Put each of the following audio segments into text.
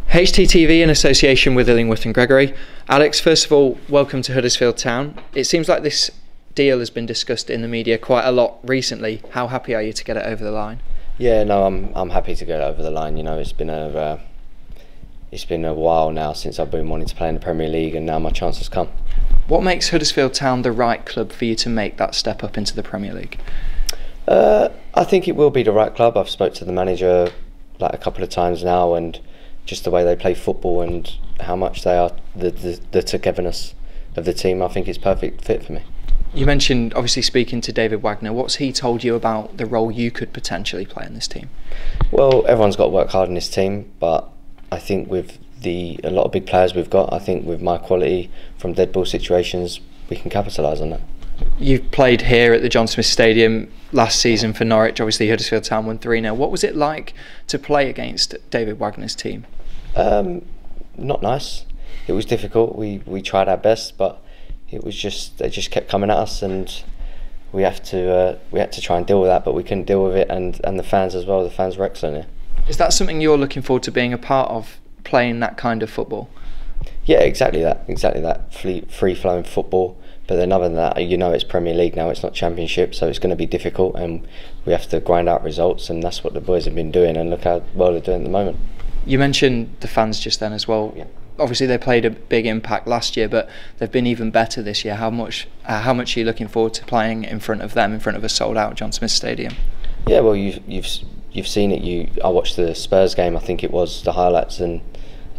HTTV in association with Illingworth and Gregory. Alex, first of all, welcome to Huddersfield Town. It seems like this deal has been discussed in the media quite a lot recently. How happy are you to get it over the line? Yeah, no, I'm happy to get it over the line. You know, it's been a while now since I've been wanting to play in the Premier League, and now my chance has come. What makes Huddersfield Town the right club for you to make that step up into the Premier League? I think it will be the right club. I've spoke to the manager like a couple of times now, and just the way they play football and how much they are, the togetherness of the team, I think it's perfect fit for me. You mentioned obviously speaking to David Wagner. What's he told you about the role you could potentially play in this team? Well, everyone's got to work hard in this team, but I think with a lot of big players we've got, I think with my quality from dead ball situations, we can capitalise on that. You've played here at the John Smith Stadium last season for Norwich. Obviously Huddersfield Town won 3-0. What was it like to play against David Wagner's team? Not nice. It was difficult. We tried our best, but it was they just kept coming at us, and we had to try and deal with that. But we couldn't deal with it, and the fans as well. The fans were excellent here. Is that something you're looking forward to being a part of, playing that kind of football? Yeah, exactly that free flowing football. But then other than that, you know, it's Premier League now. It's not Championship, so it's going to be difficult, and we have to grind out results, and that's what the boys have been doing. And look how well they're doing at the moment. You mentioned the fans just then as well. Yeah. Obviously they played a big impact last year, but they've been even better this year. How much are you looking forward to playing in front of them, in front of a sold out John Smith Stadium? Yeah, well, you've seen it. I watched the Spurs game. I think it was the highlights, and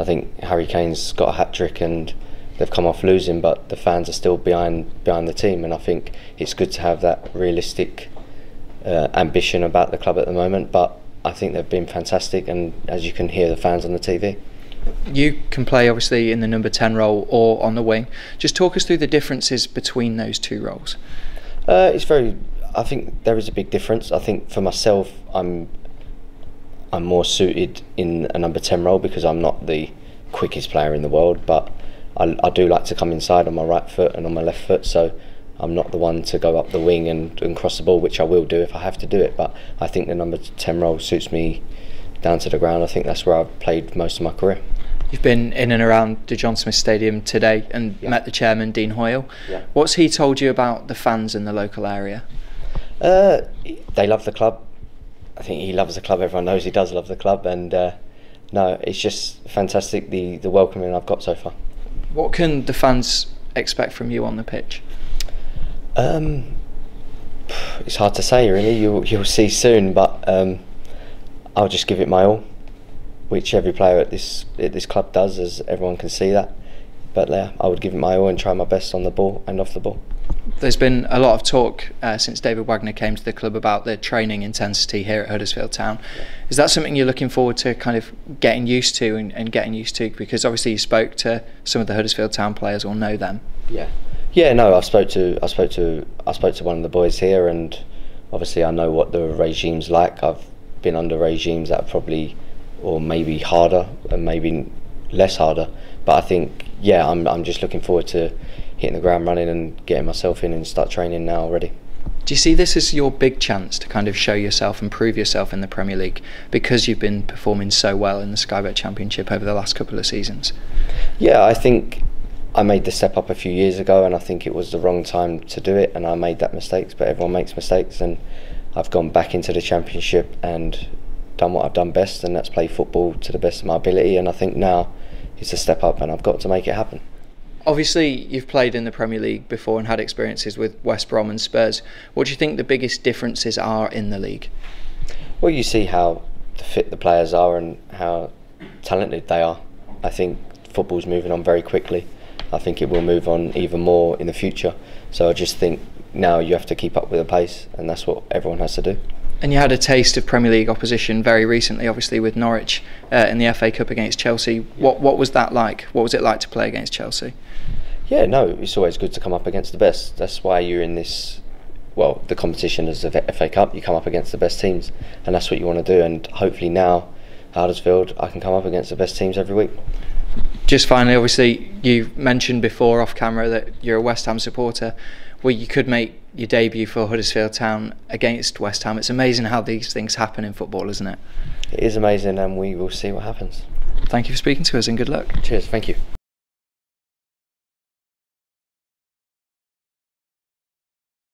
I think Harry Kane's got a hat trick, and they've come off losing, but the fans are still behind the team, and I think it's good to have that realistic ambition about the club at the moment. But I think they've been fantastic, and as you can hear the fans on the TV. You can play obviously in the number 10 role or on the wing. Just talk us through the differences between those two roles. I think there is a big difference. I think for myself, I'm more suited in a number 10 role because I'm not the quickest player in the world, but I do like to come inside on my right foot and on my left foot, so I'm not the one to go up the wing and cross the ball, which I will do if I have to do it. But I think the number 10 role suits me down to the ground. I think that's where I've played most of my career. You've been in and around the John Smith Stadium today and met the chairman, Dean Hoyle. Yeah. What's he told you about the fans in the local area? They love the club. I think he loves the club. Everyone knows he does love the club, and no, it's just fantastic the welcoming I've got so far. What can the fans expect from you on the pitch? It's hard to say really. You'll see soon, but I'll just give it my all, which every player at this club does, as everyone can see that. But yeah, I would give it my all and try my best on the ball and off the ball. There's been a lot of talk since David Wagner came to the club about the training intensity here at Huddersfield Town. Yeah. Is that something you're looking forward to kind of getting used to and getting used to? Because obviously you spoke to some of the Huddersfield Town players or know them. Yeah, no, I spoke to one of the boys here, and obviously I know what the regime's like. I've been under regimes that are probably, or maybe harder and maybe less harder. But I think, yeah, I'm just looking forward to hitting the ground running and getting myself in and start training now already. Do you see this as your big chance to kind of show yourself and prove yourself in the Premier League because you've been performing so well in the Sky Bet Championship over the last couple of seasons? Yeah, I think I made the step up a few years ago, and I think it was the wrong time to do it, and I made that mistake, but everyone makes mistakes, and I've gone back into the Championship and done what I've done best, and that's play football to the best of my ability. And I think now it's a step up, and I've got to make it happen. Obviously you've played in the Premier League before and had experiences with West Brom and Spurs. What do you think the biggest differences are in the league? Well, you see how fit the players are and how talented they are. I think football's moving on very quickly. I think it will move on even more in the future. So I just think now you have to keep up with the pace, and that's what everyone has to do. And you had a taste of Premier League opposition very recently, obviously with Norwich in the FA Cup against Chelsea. What was that like? What was it like to play against Chelsea? Yeah, no, it's always good to come up against the best. That's why you're in this, well, the competition is the FA Cup. You come up against the best teams, and that's what you want to do. And hopefully now, at Huddersfield, I can come up against the best teams every week. Just finally, obviously, you mentioned before off camera that you're a West Ham supporter. Well, you could make your debut for Huddersfield Town against West Ham. It's amazing how these things happen in football, isn't it? It is amazing, and we will see what happens. Thank you for speaking to us and good luck. Cheers, thank you.